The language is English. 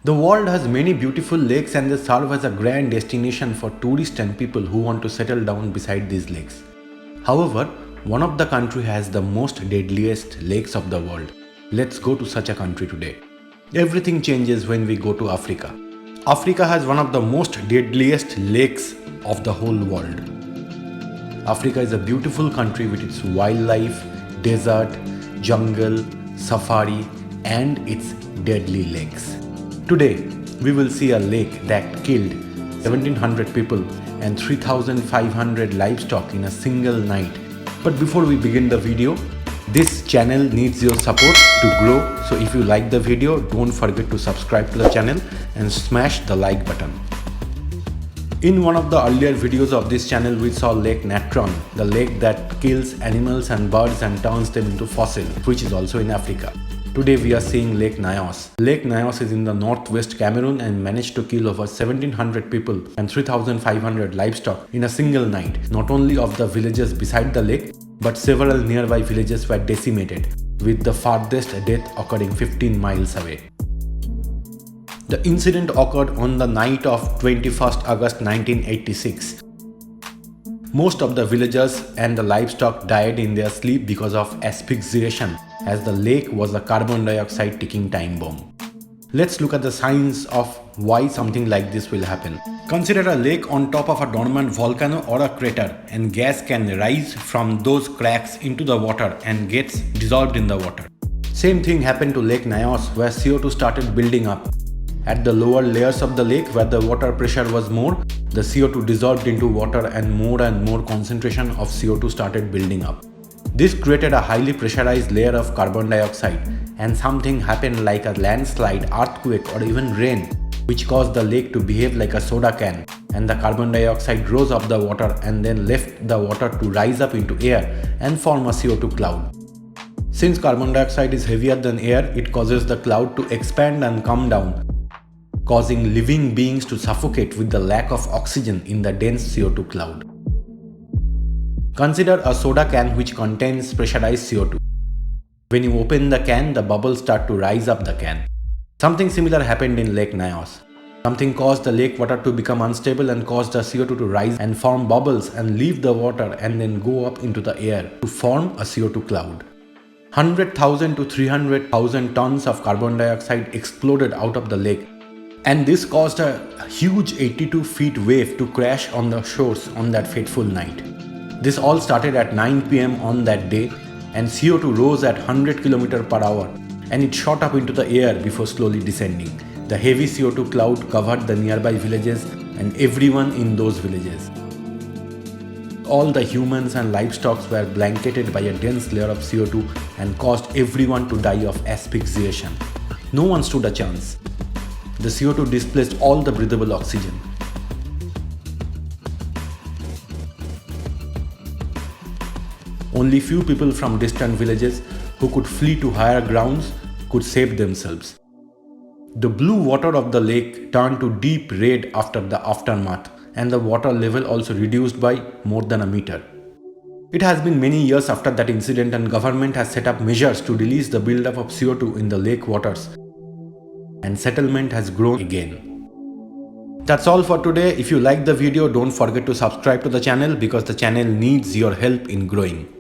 The world has many beautiful lakes and they serve as a grand destination for tourists and people who want to settle down beside these lakes. However, one of the country has the most deadliest lakes of the world. Let's go to such a country today. Everything changes when we go to Africa. Africa has one of the most deadliest lakes of the whole world. Africa is a beautiful country with its wildlife, desert, jungle, safari, and its deadly lakes. Today, we will see a lake that killed 1700 people and 3500 livestock in a single night. But before we begin the video, this channel needs your support to grow. So if you like the video, don't forget to subscribe to the channel and smash the like button. In one of the earlier videos of this channel, we saw Lake Natron, the lake that kills animals and birds and turns them into fossil, which is also in Africa. Today we are seeing Lake Nyos. Lake Nyos is in the northwest Cameroon and managed to kill over 1700 people and 3500 livestock in a single night. Not only of the villages beside the lake, but several nearby villages were decimated, with the farthest death occurring 15 miles away. The incident occurred on the night of 21st August 1986. Most of the villagers and the livestock died in their sleep because of asphyxiation, as the lake was a carbon dioxide ticking time bomb. Let's look at the signs of why something like this will happen. Consider a lake on top of a dormant volcano or a crater, and gas can rise from those cracks into the water and gets dissolved in the water. Same thing happened to Lake Nyos, where CO2 started building up. At the lower layers of the lake, where the water pressure was more, the CO2 dissolved into water and more concentration of CO2 started building up. This created a highly pressurized layer of carbon dioxide, and something happened like a landslide, earthquake, or even rain, which caused the lake to behave like a soda can, and the carbon dioxide rose up the water and then left the water to rise up into air and form a CO2 cloud. Since carbon dioxide is heavier than air, it causes the cloud to expand and come down, causing living beings to suffocate with the lack of oxygen in the dense CO2 cloud. Consider a soda can which contains pressurized CO2. When you open the can, the bubbles start to rise up the can. Something similar happened in Lake Nyos. Something caused the lake water to become unstable and caused the CO2 to rise and form bubbles and leave the water and then go up into the air to form a CO2 cloud. 100,000 to 300,000 tons of carbon dioxide exploded out of the lake, and this caused a huge 82 feet wave to crash on the shores on that fateful night. This all started at 9 PM on that day, and CO2 rose at 100 km per hour, and it shot up into the air before slowly descending. The heavy CO2 cloud covered the nearby villages and everyone in those villages. All the humans and livestock were blanketed by a dense layer of CO2 and caused everyone to die of asphyxiation. No one stood a chance. The CO2 displaced all the breathable oxygen. Only few people from distant villages who could flee to higher grounds could save themselves. The blue water of the lake turned to deep red after the aftermath, and the water level also reduced by more than a meter. It has been many years after that incident, and government has set up measures to release the buildup of CO2 in the lake waters, and settlement has grown again. That's all for today. If you like the video, don't forget to subscribe to the channel because the channel needs your help in growing.